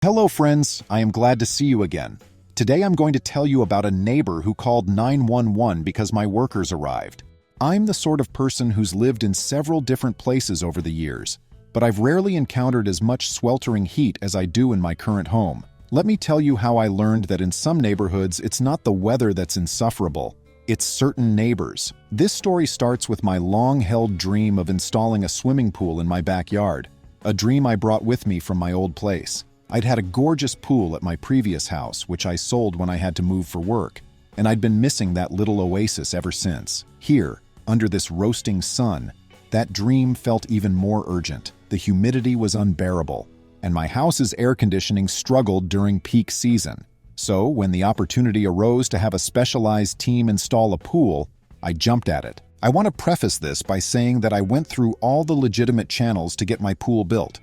Hello friends, I am glad to see you again. Today I'm going to tell you about a neighbor who called 911 because my workers arrived. I'm the sort of person who's lived in several different places over the years, but I've rarely encountered as much sweltering heat as I do in my current home. Let me tell you how I learned that in some neighborhoods it's not the weather that's insufferable, it's certain neighbors. This story starts with my long-held dream of installing a swimming pool in my backyard, a dream I brought with me from my old place. I'd had a gorgeous pool at my previous house, which I sold when I had to move for work, and I'd been missing that little oasis ever since. Here, under this roasting sun, that dream felt even more urgent. The humidity was unbearable, and my house's air conditioning struggled during peak season. So, when the opportunity arose to have a specialized team install a pool, I jumped at it. I want to preface this by saying that I went through all the legitimate channels to get my pool built.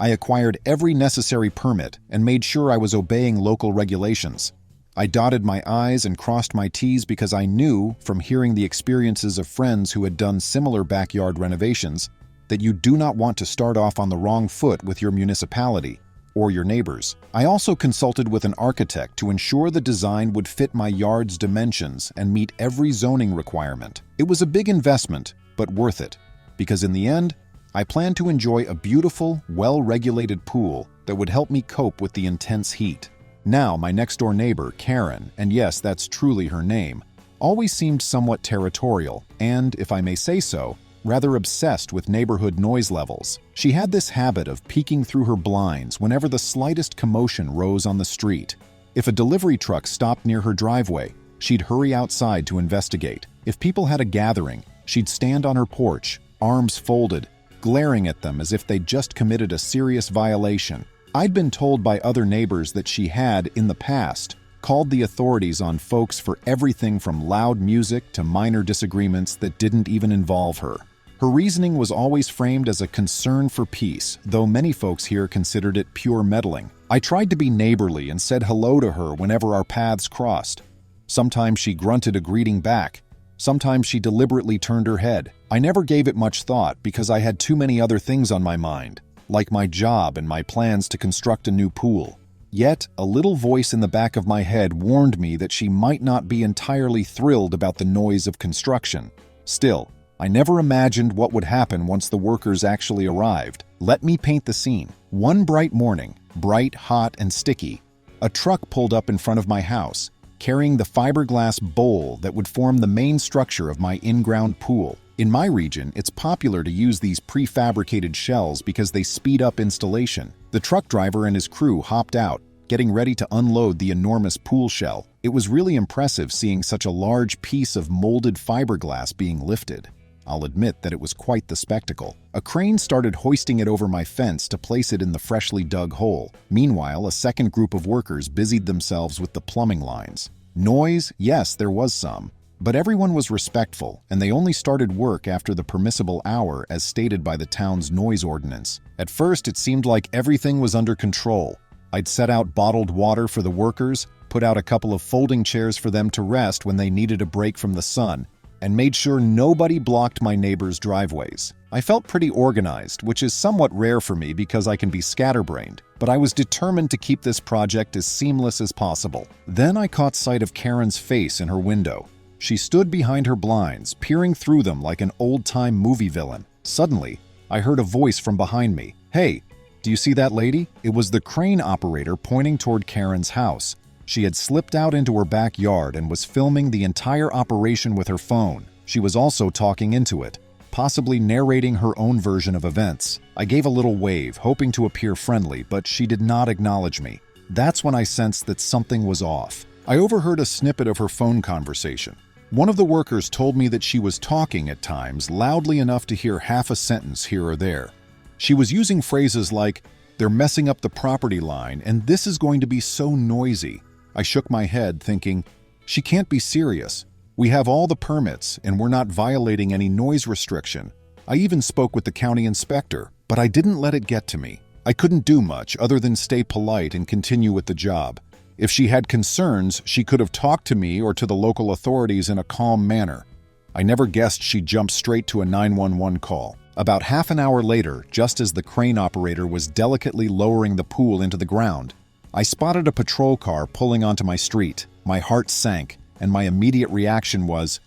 I acquired every necessary permit and made sure I was obeying local regulations. I dotted my I's and crossed my T's because I knew, from hearing the experiences of friends who had done similar backyard renovations, that you do not want to start off on the wrong foot with your municipality or your neighbors. I also consulted with an architect to ensure the design would fit my yard's dimensions and meet every zoning requirement. It was a big investment, but worth it, because in the end, I planned to enjoy a beautiful, well-regulated pool that would help me cope with the intense heat. Now, my next-door neighbor, Karen, and yes, that's truly her name, always seemed somewhat territorial and, if I may say so, rather obsessed with neighborhood noise levels. She had this habit of peeking through her blinds whenever the slightest commotion rose on the street. If a delivery truck stopped near her driveway, she'd hurry outside to investigate. If people had a gathering, she'd stand on her porch, arms folded, glaring at them as if they'd just committed a serious violation. I'd been told by other neighbors that she had, in the past, called the authorities on folks for everything from loud music to minor disagreements that didn't even involve her. Her reasoning was always framed as a concern for peace, though many folks here considered it pure meddling. I tried to be neighborly and said hello to her whenever our paths crossed. Sometimes she grunted a greeting back. Sometimes she deliberately turned her head. I never gave it much thought because I had too many other things on my mind, like my job and my plans to construct a new pool. Yet, a little voice in the back of my head warned me that she might not be entirely thrilled about the noise of construction. Still, I never imagined what would happen once the workers actually arrived. Let me paint the scene. One bright morning, bright, hot, and sticky, a truck pulled up in front of my house, carrying the fiberglass bowl that would form the main structure of my in-ground pool. In my region, it's popular to use these prefabricated shells because they speed up installation. The truck driver and his crew hopped out, getting ready to unload the enormous pool shell. It was really impressive seeing such a large piece of molded fiberglass being lifted. I'll admit that it was quite the spectacle. A crane started hoisting it over my fence to place it in the freshly dug hole. Meanwhile, a second group of workers busied themselves with the plumbing lines. Noise, yes, there was some, but everyone was respectful, and they only started work after the permissible hour as stated by the town's noise ordinance. At first, it seemed like everything was under control. I'd set out bottled water for the workers, put out a couple of folding chairs for them to rest when they needed a break from the sun, and made sure nobody blocked my neighbors' driveways. I felt pretty organized, which is somewhat rare for me because I can be scatterbrained, but I was determined to keep this project as seamless as possible. Then I caught sight of Karen's face in her window. She stood behind her blinds, peering through them like an old-time movie villain. Suddenly, I heard a voice from behind me. "Hey, do you see that lady?" It was the crane operator pointing toward Karen's house. She had slipped out into her backyard and was filming the entire operation with her phone. She was also talking into it, possibly narrating her own version of events. I gave a little wave, hoping to appear friendly, but she did not acknowledge me. That's when I sensed that something was off. I overheard a snippet of her phone conversation. One of the workers told me that she was talking at times loudly enough to hear half a sentence here or there. She was using phrases like, "They're messing up the property line, and this is going to be so noisy." I shook my head, thinking, she can't be serious. We have all the permits, and we're not violating any noise restriction. I even spoke with the county inspector, but I didn't let it get to me. I couldn't do much other than stay polite and continue with the job. If she had concerns, she could have talked to me or to the local authorities in a calm manner. I never guessed she'd jump straight to a 911 call. About half an hour later, just as the crane operator was delicately lowering the pool into the ground, I spotted a patrol car pulling onto my street. My heart sank, and my immediate reaction was,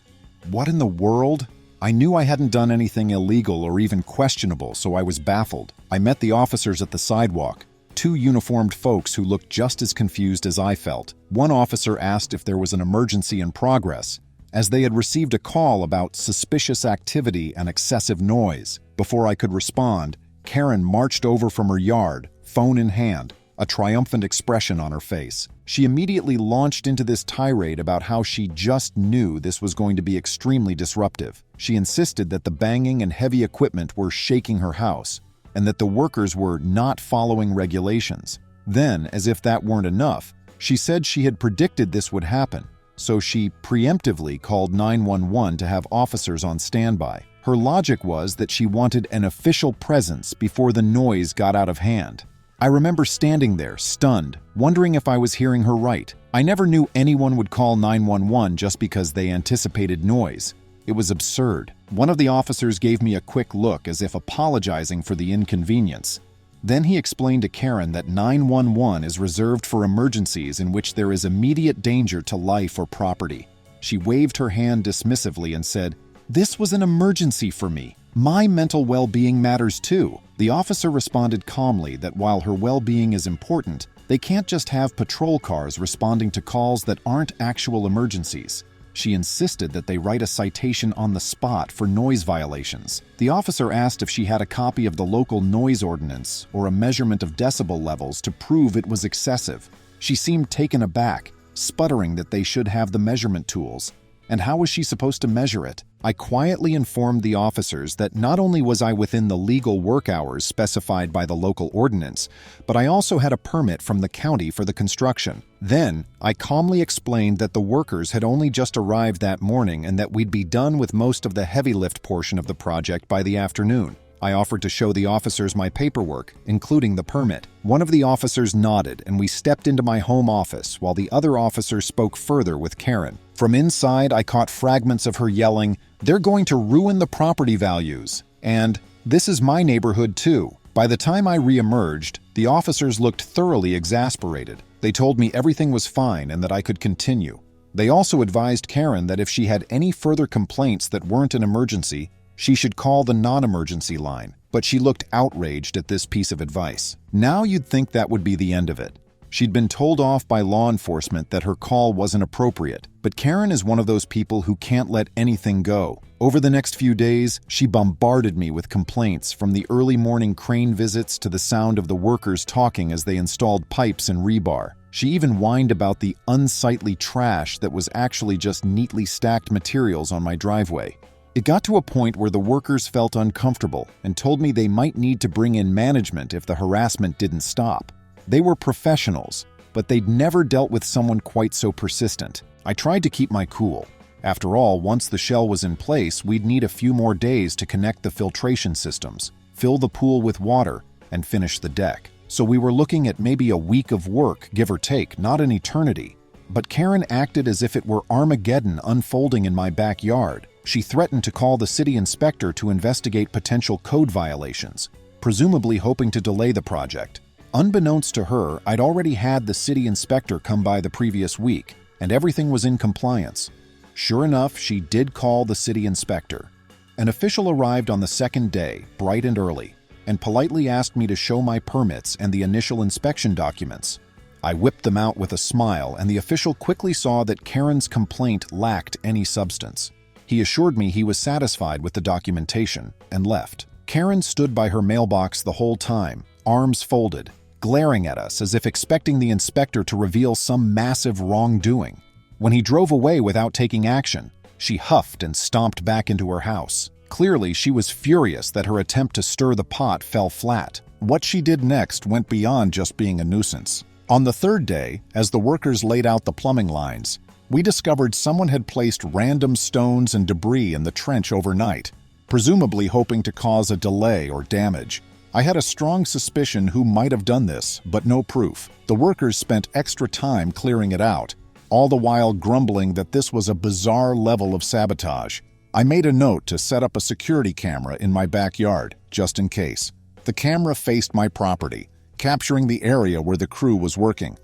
"What in the world?" I knew I hadn't done anything illegal or even questionable, so I was baffled. I met the officers at the sidewalk, two uniformed folks who looked just as confused as I felt. One officer asked if there was an emergency in progress, as they had received a call about suspicious activity and excessive noise. Before I could respond, Karen marched over from her yard, phone in hand, a triumphant expression on her face. She immediately launched into this tirade about how she just knew this was going to be extremely disruptive. She insisted that the banging and heavy equipment were shaking her house, and that the workers were not following regulations. Then, as if that weren't enough, she said she had predicted this would happen, so she preemptively called 911 to have officers on standby. Her logic was that she wanted an official presence before the noise got out of hand. I remember standing there, stunned, wondering if I was hearing her right. I never knew anyone would call 911 just because they anticipated noise. It was absurd. One of the officers gave me a quick look as if apologizing for the inconvenience. Then he explained to Karen that 911 is reserved for emergencies in which there is immediate danger to life or property. She waved her hand dismissively and said, "This was an emergency for me. My mental well-being matters too." The officer responded calmly that while her well-being is important, they can't just have patrol cars responding to calls that aren't actual emergencies. She insisted that they write a citation on the spot for noise violations. The officer asked if she had a copy of the local noise ordinance or a measurement of decibel levels to prove it was excessive. She seemed taken aback, sputtering that they should have the measurement tools. And how was she supposed to measure it? I quietly informed the officers that not only was I within the legal work hours specified by the local ordinance, but I also had a permit from the county for the construction. Then, I calmly explained that the workers had only just arrived that morning and that we'd be done with most of the heavy lift portion of the project by the afternoon. I offered to show the officers my paperwork, including the permit. One of the officers nodded, and we stepped into my home office while the other officer spoke further with Karen. From inside, I caught fragments of her yelling, "They're going to ruin the property values," and "This is my neighborhood too." By the time I re-emerged, the officers looked thoroughly exasperated. They told me everything was fine and that I could continue. They also advised Karen that if she had any further complaints that weren't an emergency, she should call the non-emergency line, but she looked outraged at this piece of advice. Now you'd think that would be the end of it. She'd been told off by law enforcement that her call wasn't appropriate, but Karen is one of those people who can't let anything go. Over the next few days, she bombarded me with complaints, from the early morning crane visits to the sound of the workers talking as they installed pipes and rebar. She even whined about the unsightly trash that was actually just neatly stacked materials on my driveway. It got to a point where the workers felt uncomfortable and told me they might need to bring in management if the harassment didn't stop. They were professionals, but they'd never dealt with someone quite so persistent. I tried to keep my cool. After all, once the shell was in place, we'd need a few more days to connect the filtration systems, fill the pool with water, and finish the deck. So we were looking at maybe a week of work, give or take, not an eternity. But Karen acted as if it were Armageddon unfolding in my backyard. She threatened to call the city inspector to investigate potential code violations, presumably hoping to delay the project. Unbeknownst to her, I'd already had the city inspector come by the previous week, and everything was in compliance. Sure enough, she did call the city inspector. An official arrived on the second day, bright and early, and politely asked me to show my permits and the initial inspection documents. I whipped them out with a smile, and the official quickly saw that Karen's complaint lacked any substance. He assured me he was satisfied with the documentation and left. Karen stood by her mailbox the whole time, arms folded, glaring at us as if expecting the inspector to reveal some massive wrongdoing. When he drove away without taking action, she huffed and stomped back into her house. Clearly, she was furious that her attempt to stir the pot fell flat. What she did next went beyond just being a nuisance. On the third day, as the workers laid out the plumbing lines, we discovered someone had placed random stones and debris in the trench overnight, presumably hoping to cause a delay or damage. I had a strong suspicion who might have done this, but no proof. The workers spent extra time clearing it out, all the while grumbling that this was a bizarre level of sabotage. I made a note to set up a security camera in my backyard, just in case. The camera faced my property, capturing the area where the crew was working.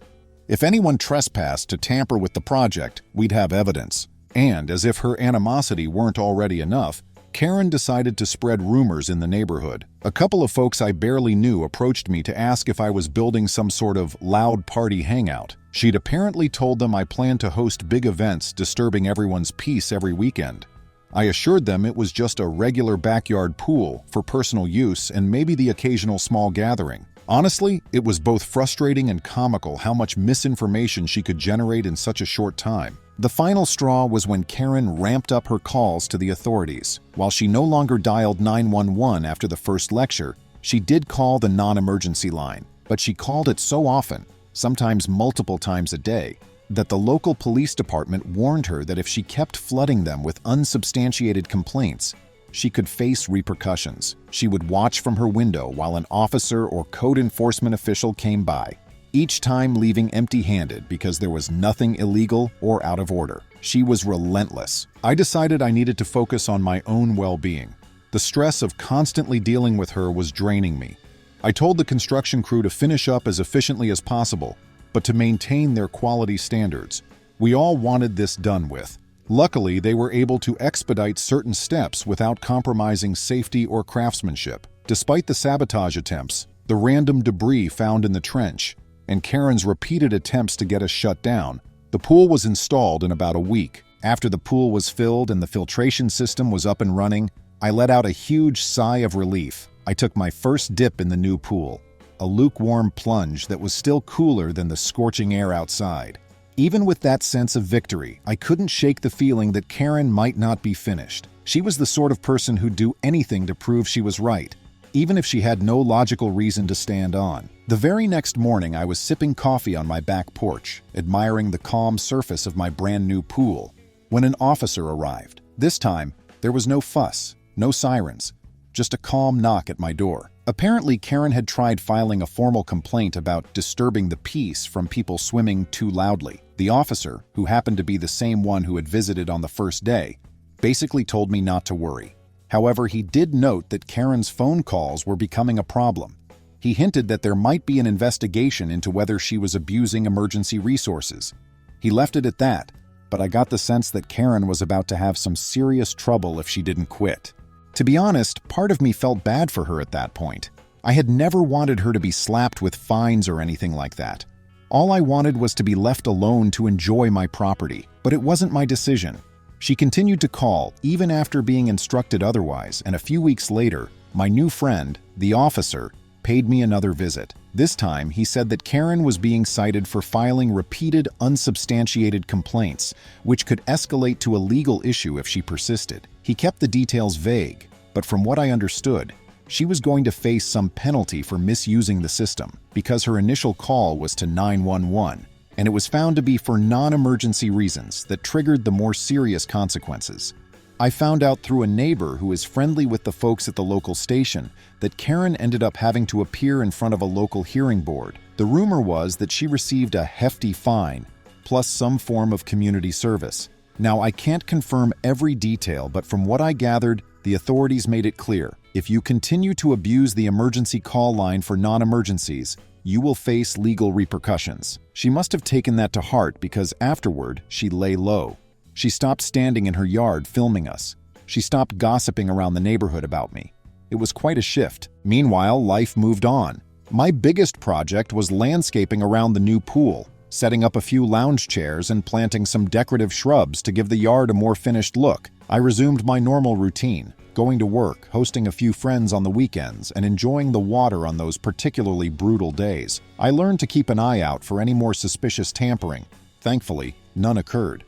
If anyone trespassed to tamper with the project, we'd have evidence. And, as if her animosity weren't already enough, Karen decided to spread rumors in the neighborhood. A couple of folks I barely knew approached me to ask if I was building some sort of loud party hangout. She'd apparently told them I planned to host big events disturbing everyone's peace every weekend. I assured them it was just a regular backyard pool for personal use and maybe the occasional small gathering. Honestly, it was both frustrating and comical how much misinformation she could generate in such a short time. The final straw was when Karen ramped up her calls to the authorities. While she no longer dialed 911 after the first lecture, she did call the non-emergency line, but she called it so often, sometimes multiple times a day, that the local police department warned her that if she kept flooding them with unsubstantiated complaints, she could face repercussions. She would watch from her window while an officer or code enforcement official came by, each time leaving empty-handed because there was nothing illegal or out of order. She was relentless. I decided I needed to focus on my own well-being. The stress of constantly dealing with her was draining me. I told the construction crew to finish up as efficiently as possible, but to maintain their quality standards. We all wanted this done with. Luckily, they were able to expedite certain steps without compromising safety or craftsmanship. Despite the sabotage attempts, the random debris found in the trench, and Karen's repeated attempts to get us shut down, the pool was installed in about a week. After the pool was filled and the filtration system was up and running, I let out a huge sigh of relief. I took my first dip in the new pool, a lukewarm plunge that was still cooler than the scorching air outside. Even with that sense of victory, I couldn't shake the feeling that Karen might not be finished. She was the sort of person who'd do anything to prove she was right, even if she had no logical reason to stand on. The very next morning, I was sipping coffee on my back porch, admiring the calm surface of my brand new pool, when an officer arrived. This time, there was no fuss, no sirens, just a calm knock at my door. Apparently, Karen had tried filing a formal complaint about disturbing the peace from people swimming too loudly. The officer, who happened to be the same one who had visited on the first day, basically told me not to worry. However, he did note that Karen's phone calls were becoming a problem. He hinted that there might be an investigation into whether she was abusing emergency resources. He left it at that, but I got the sense that Karen was about to have some serious trouble if she didn't quit. To be honest, part of me felt bad for her at that point. I had never wanted her to be slapped with fines or anything like that. All I wanted was to be left alone to enjoy my property, but it wasn't my decision. She continued to call, even after being instructed otherwise, and a few weeks later, my new friend, the officer, paid me another visit. This time, he said that Karen was being cited for filing repeated, unsubstantiated complaints, which could escalate to a legal issue if she persisted. He kept the details vague, but from what I understood, she was going to face some penalty for misusing the system because her initial call was to 911, and it was found to be for non-emergency reasons that triggered the more serious consequences. I found out through a neighbor who is friendly with the folks at the local station that Karen ended up having to appear in front of a local hearing board. The rumor was that she received a hefty fine, plus some form of community service. Now, I can't confirm every detail, but from what I gathered, the authorities made it clear, if you continue to abuse the emergency call line for non-emergencies, you will face legal repercussions. She must have taken that to heart because afterward, she lay low. She stopped standing in her yard filming us. She stopped gossiping around the neighborhood about me. It was quite a shift. Meanwhile, life moved on. My biggest project was landscaping around the new pool, setting up a few lounge chairs and planting some decorative shrubs to give the yard a more finished look. I resumed my normal routine, going to work, hosting a few friends on the weekends, and enjoying the water on those particularly brutal days. I learned to keep an eye out for any more suspicious tampering. Thankfully, none occurred.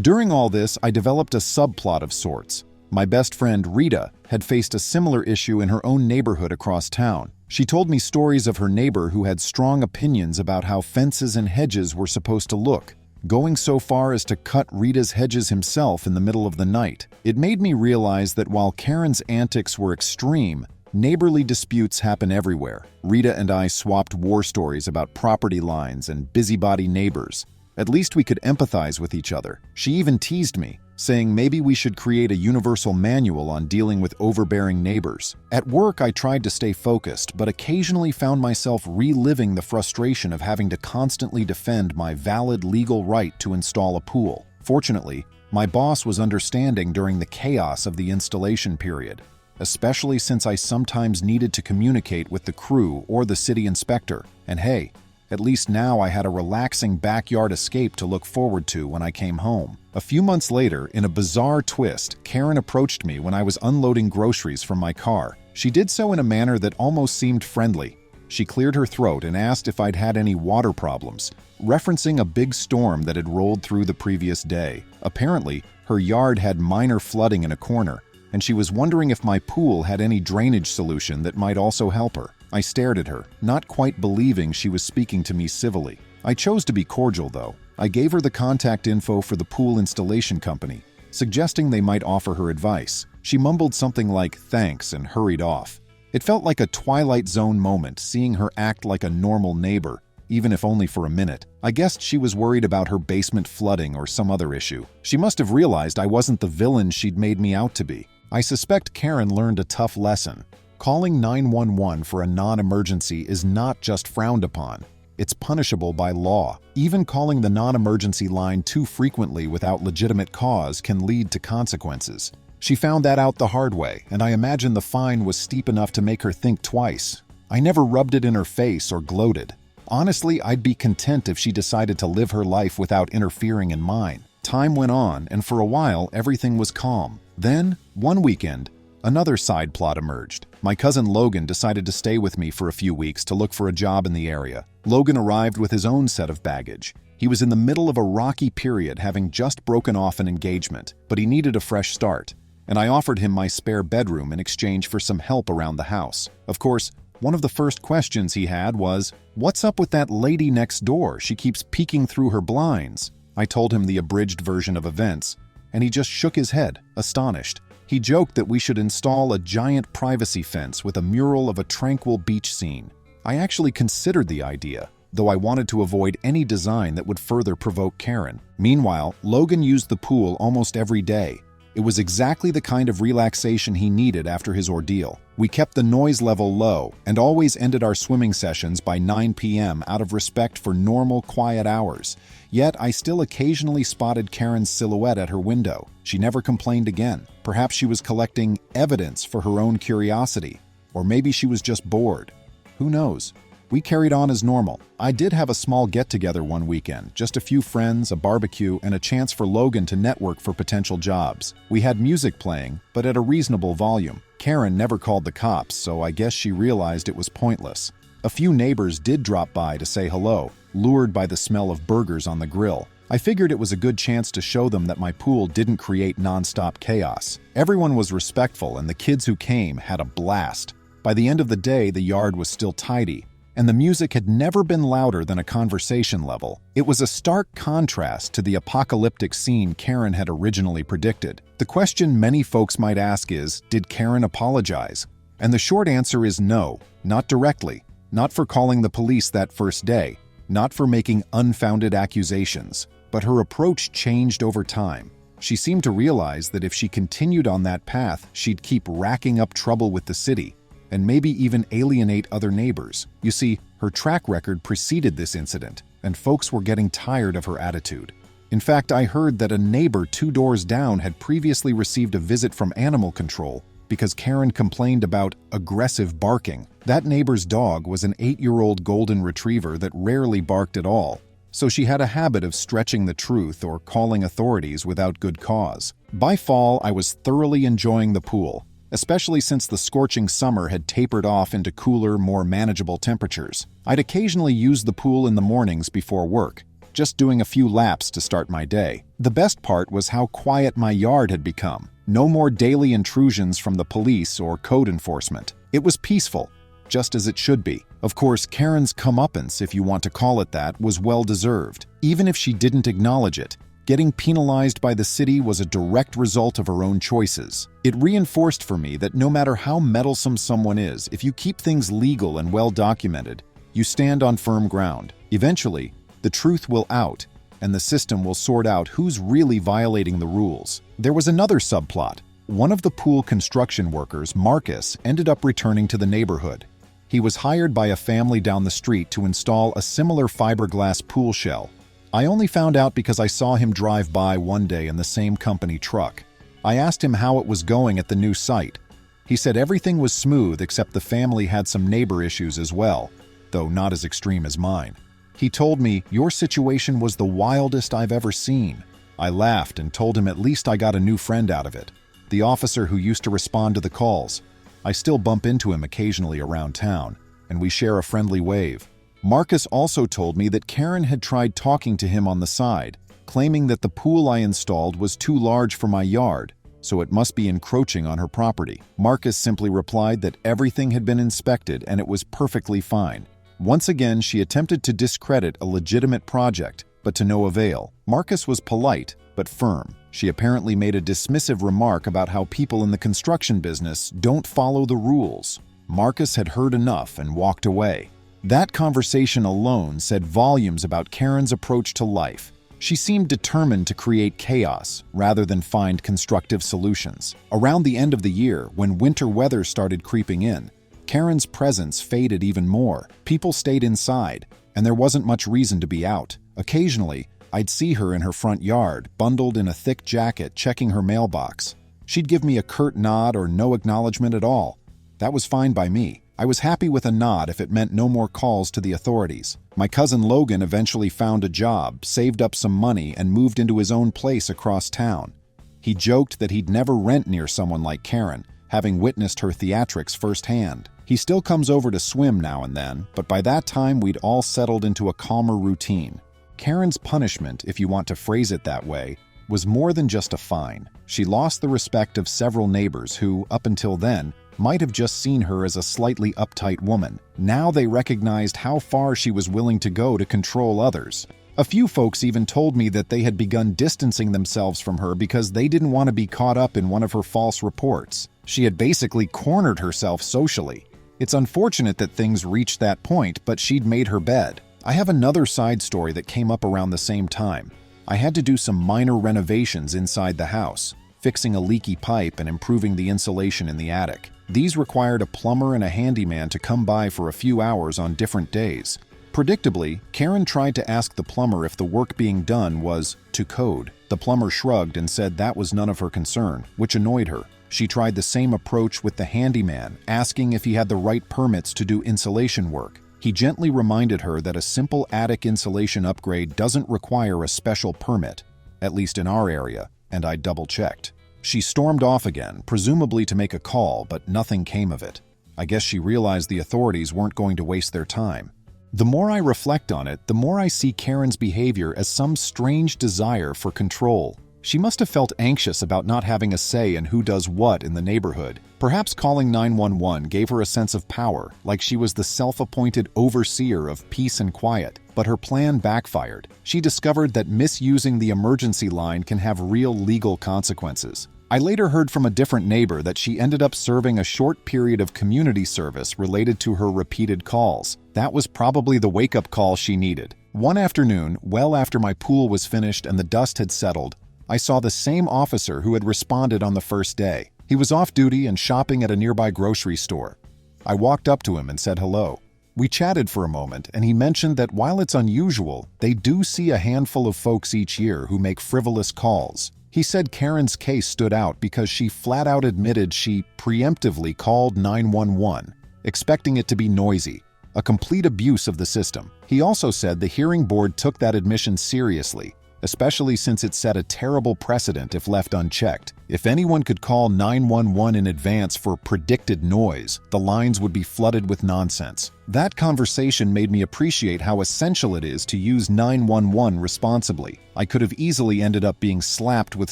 During all this, I developed a subplot of sorts. My best friend, Rita, had faced a similar issue in her own neighborhood across town. She told me stories of her neighbor who had strong opinions about how fences and hedges were supposed to look, going so far as to cut Rita's hedges himself in the middle of the night. It made me realize that while Karen's antics were extreme, neighborly disputes happen everywhere. Rita and I swapped war stories about property lines and busybody neighbors. At least we could empathize with each other. She even teased me, saying maybe we should create a universal manual on dealing with overbearing neighbors. At work, I tried to stay focused, but occasionally found myself reliving the frustration of having to constantly defend my valid legal right to install a pool. Fortunately, my boss was understanding during the chaos of the installation period, especially since I sometimes needed to communicate with the crew or the city inspector. And hey, at least now I had a relaxing backyard escape to look forward to when I came home. A few months later, in a bizarre twist, Karen approached me when I was unloading groceries from my car. She did so in a manner that almost seemed friendly. She cleared her throat and asked if I'd had any water problems, referencing a big storm that had rolled through the previous day. Apparently, her yard had minor flooding in a corner, and she was wondering if my pool had any drainage solution that might also help her. I stared at her, not quite believing she was speaking to me civilly. I chose to be cordial, though. I gave her the contact info for the pool installation company, suggesting they might offer her advice. She mumbled something like thanks and hurried off. It felt like a Twilight Zone moment, seeing her act like a normal neighbor, even if only for a minute. I guessed she was worried about her basement flooding or some other issue. She must have realized I wasn't the villain she'd made me out to be. I suspect Karen learned a tough lesson. Calling 911 for a non-emergency is not just frowned upon. It's punishable by law. Even calling the non-emergency line too frequently without legitimate cause can lead to consequences. She found that out the hard way, and I imagine the fine was steep enough to make her think twice. I never rubbed it in her face or gloated. Honestly, I'd be content if she decided to live her life without interfering in mine. Time went on, and for a while, everything was calm. Then, one weekend, another side plot emerged. My cousin Logan decided to stay with me for a few weeks to look for a job in the area. Logan arrived with his own set of baggage. He was in the middle of a rocky period, having just broken off an engagement, but he needed a fresh start, and I offered him my spare bedroom in exchange for some help around the house. Of course, one of the first questions he had was, "What's up with that lady next door? She keeps peeking through her blinds." I told him the abridged version of events, and he just shook his head, astonished. He joked that we should install a giant privacy fence with a mural of a tranquil beach scene. I actually considered the idea, though I wanted to avoid any design that would further provoke Karen. Meanwhile, Logan used the pool almost every day. It was exactly the kind of relaxation he needed after his ordeal. We kept the noise level low and always ended our swimming sessions by 9 p.m. out of respect for normal, quiet hours. Yet I still occasionally spotted Karen's silhouette at her window. She never complained again. Perhaps she was collecting evidence for her own curiosity, or maybe she was just bored. Who knows? We carried on as normal. I did have a small get-together one weekend, just a few friends, a barbecue, and a chance for Logan to network for potential jobs. We had music playing, but at a reasonable volume. Karen never called the cops, so I guess she realized it was pointless. A few neighbors did drop by to say hello, lured by the smell of burgers on the grill. I figured it was a good chance to show them that my pool didn't create non-stop chaos. Everyone was respectful, and the kids who came had a blast. By the end of the day, the yard was still tidy, and the music had never been louder than a conversation level. It was a stark contrast to the apocalyptic scene Karen had originally predicted. The question many folks might ask is, did Karen apologize? And the short answer is no, not directly, not for calling the police that first day, not for making unfounded accusations, but her approach changed over time. She seemed to realize that if she continued on that path, she'd keep racking up trouble with the city, and maybe even alienate other neighbors. You see, her track record preceded this incident, and folks were getting tired of her attitude. In fact, I heard that a neighbor 2 doors down had previously received a visit from animal control because Karen complained about aggressive barking. That neighbor's dog was an 8-year-old golden retriever that rarely barked at all, so she had a habit of stretching the truth or calling authorities without good cause. By fall, I was thoroughly enjoying the pool, especially since the scorching summer had tapered off into cooler, more manageable temperatures. I'd occasionally use the pool in the mornings before work, just doing a few laps to start my day. The best part was how quiet my yard had become. No more daily intrusions from the police or code enforcement. It was peaceful, just as it should be. Of course, Karen's comeuppance, if you want to call it that, was well-deserved. Even if she didn't acknowledge it, getting penalized by the city was a direct result of her own choices. It reinforced for me that no matter how meddlesome someone is, if you keep things legal and well-documented, you stand on firm ground. Eventually, the truth will out, and the system will sort out who's really violating the rules. There was another subplot. One of the pool construction workers, Marcus, ended up returning to the neighborhood. He was hired by a family down the street to install a similar fiberglass pool shell. I only found out because I saw him drive by one day in the same company truck. I asked him how it was going at the new site. He said everything was smooth except the family had some neighbor issues as well, though not as extreme as mine. He told me, "Your situation was the wildest I've ever seen." I laughed and told him at least I got a new friend out of it, the officer who used to respond to the calls. I still bump into him occasionally around town, and we share a friendly wave. Marcus also told me that Karen had tried talking to him on the side, claiming that the pool I installed was too large for my yard, so it must be encroaching on her property. Marcus simply replied that everything had been inspected and it was perfectly fine. Once again, she attempted to discredit a legitimate project, but to no avail. Marcus was polite, but firm. She apparently made a dismissive remark about how people in the construction business don't follow the rules. Marcus had heard enough and walked away. That conversation alone said volumes about Karen's approach to life. She seemed determined to create chaos rather than find constructive solutions. Around the end of the year, when winter weather started creeping in, Karen's presence faded even more. People stayed inside, and there wasn't much reason to be out. Occasionally, I'd see her in her front yard, bundled in a thick jacket, checking her mailbox. She'd give me a curt nod or no acknowledgement at all. That was fine by me. I was happy with a nod if it meant no more calls to the authorities. My cousin Logan eventually found a job, saved up some money, and moved into his own place across town. He joked that he'd never rent near someone like Karen, having witnessed her theatrics firsthand. He still comes over to swim now and then, but by that time we'd all settled into a calmer routine. Karen's punishment, if you want to phrase it that way, was more than just a fine. She lost the respect of several neighbors who, up until then, might have just seen her as a slightly uptight woman. Now they recognized how far she was willing to go to control others. A few folks even told me that they had begun distancing themselves from her because they didn't want to be caught up in one of her false reports. She had basically cornered herself socially. It's unfortunate that things reached that point, but she'd made her bed. I have another side story that came up around the same time. I had to do some minor renovations inside the house, fixing a leaky pipe and improving the insulation in the attic. These required a plumber and a handyman to come by for a few hours on different days. Predictably, Karen tried to ask the plumber if the work being done was to code. The plumber shrugged and said that was none of her concern, which annoyed her. She tried the same approach with the handyman, asking if he had the right permits to do insulation work. He gently reminded her that a simple attic insulation upgrade doesn't require a special permit, at least in our area, and I double-checked. She stormed off again, presumably to make a call, but nothing came of it. I guess she realized the authorities weren't going to waste their time. The more I reflect on it, the more I see Karen's behavior as some strange desire for control. She must have felt anxious about not having a say in who does what in the neighborhood. Perhaps calling 911 gave her a sense of power, like she was the self-appointed overseer of peace and quiet. But her plan backfired. She discovered that misusing the emergency line can have real legal consequences. I later heard from a different neighbor that she ended up serving a short period of community service related to her repeated calls. That was probably the wake-up call she needed. One afternoon, well after my pool was finished and the dust had settled, I saw the same officer who had responded on the first day. He was off duty and shopping at a nearby grocery store. I walked up to him and said hello. We chatted for a moment, and he mentioned that while it's unusual, they do see a handful of folks each year who make frivolous calls. He said Karen's case stood out because she flat out admitted she preemptively called 911, expecting it to be noisy, a complete abuse of the system. He also said the hearing board took that admission seriously, especially since it set a terrible precedent if left unchecked. If anyone could call 911 in advance for predicted noise, the lines would be flooded with nonsense. That conversation made me appreciate how essential it is to use 911 responsibly. I could have easily ended up being slapped with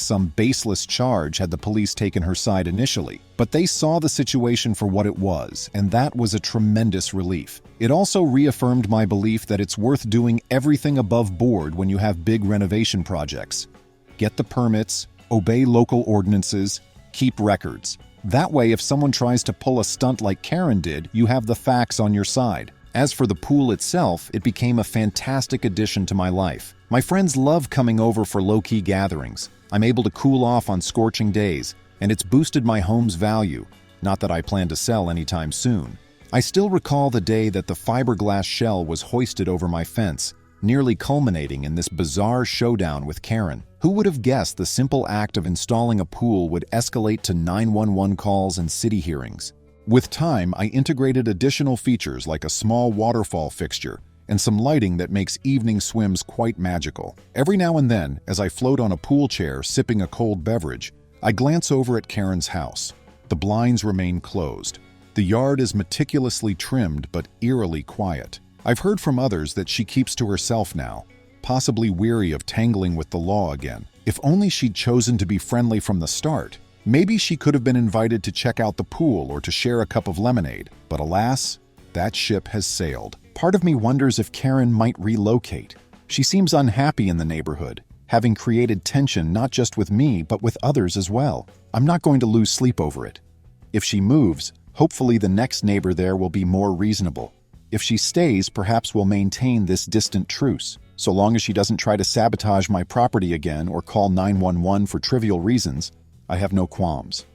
some baseless charge had the police taken her side initially. But they saw the situation for what it was, and that was a tremendous relief. It also reaffirmed my belief that it's worth doing everything above board when you have big renovation projects. Get the permits, obey local ordinances, keep records. That way, if someone tries to pull a stunt like Karen did, you have the facts on your side. As for the pool itself, it became a fantastic addition to my life. My friends love coming over for low-key gatherings. I'm able to cool off on scorching days, and it's boosted my home's value. Not that I plan to sell anytime soon. I still recall the day that the fiberglass shell was hoisted over my fence, nearly culminating in this bizarre showdown with Karen. Who would have guessed the simple act of installing a pool would escalate to 911 calls and city hearings? With time, I integrated additional features like a small waterfall fixture and some lighting that makes evening swims quite magical. Every now and then, as I float on a pool chair sipping a cold beverage, I glance over at Karen's house. The blinds remain closed. The yard is meticulously trimmed but eerily quiet. I've heard from others that she keeps to herself now, possibly weary of tangling with the law again. If only she'd chosen to be friendly from the start. Maybe she could have been invited to check out the pool or to share a cup of lemonade. But alas, that ship has sailed. Part of me wonders if Karen might relocate. She seems unhappy in the neighborhood, having created tension not just with me but with others as well. I'm not going to lose sleep over it. If she moves, hopefully the next neighbor there will be more reasonable. If she stays, perhaps we'll maintain this distant truce. So long as she doesn't try to sabotage my property again or call 911 for trivial reasons, I have no qualms.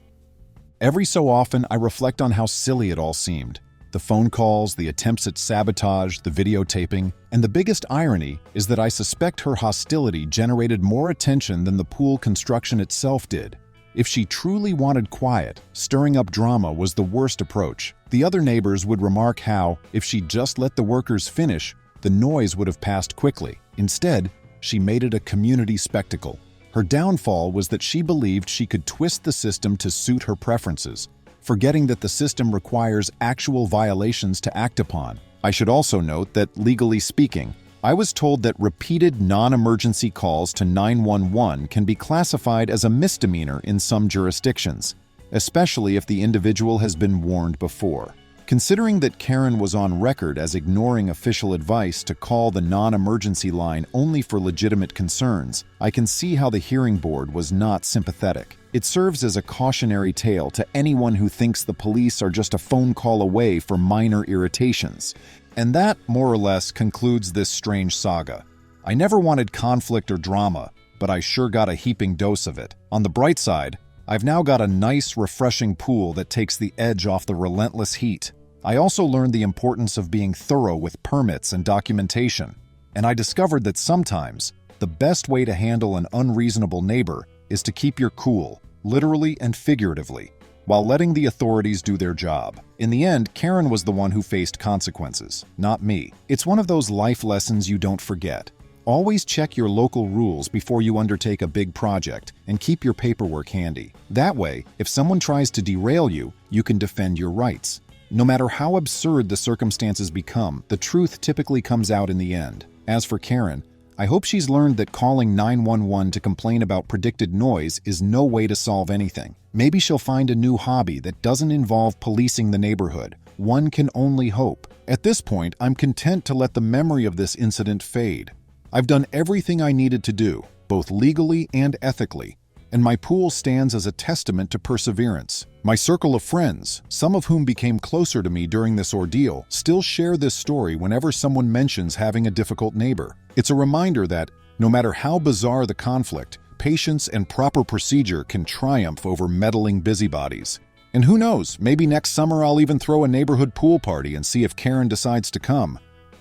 Every so often, I reflect on how silly it all seemed. The phone calls, the attempts at sabotage, the videotaping, and the biggest irony is that I suspect her hostility generated more attention than the pool construction itself did. If she truly wanted quiet, stirring up drama was the worst approach. The other neighbors would remark how, if she'd just let the workers finish, the noise would have passed quickly. Instead, she made it a community spectacle. Her downfall was that she believed she could twist the system to suit her preferences, forgetting that the system requires actual violations to act upon. I should also note that, legally speaking, I was told that repeated non-emergency calls to 911 can be classified as a misdemeanor in some jurisdictions, especially if the individual has been warned before. Considering that Karen was on record as ignoring official advice to call the non-emergency line only for legitimate concerns, I can see how the hearing board was not sympathetic. It serves as a cautionary tale to anyone who thinks the police are just a phone call away for minor irritations. And that, more or less, concludes this strange saga. I never wanted conflict or drama, but I sure got a heaping dose of it. On the bright side, I've now got a nice, refreshing pool that takes the edge off the relentless heat. I also learned the importance of being thorough with permits and documentation, and I discovered that sometimes the best way to handle an unreasonable neighbor is to keep your cool, literally and figuratively, while letting the authorities do their job. In the end, Karen was the one who faced consequences, not me. It's one of those life lessons you don't forget. Always check your local rules before you undertake a big project and keep your paperwork handy. That way, if someone tries to derail you, you can defend your rights. No matter how absurd the circumstances become, the truth typically comes out in the end. As for Karen, I hope she's learned that calling 911 to complain about predicted noise is no way to solve anything. Maybe she'll find a new hobby that doesn't involve policing the neighborhood. One can only hope. At this point, I'm content to let the memory of this incident fade. I've done everything I needed to do, both legally and ethically, and my pool stands as a testament to perseverance. My circle of friends, some of whom became closer to me during this ordeal, still share this story whenever someone mentions having a difficult neighbor. It's a reminder that, no matter how bizarre the conflict, patience and proper procedure can triumph over meddling busybodies. And who knows, maybe next summer I'll even throw a neighborhood pool party and see if Karen decides to come.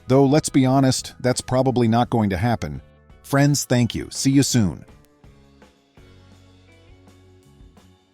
Though let's be honest, that's probably not going to happen. Friends, thank you. See you soon.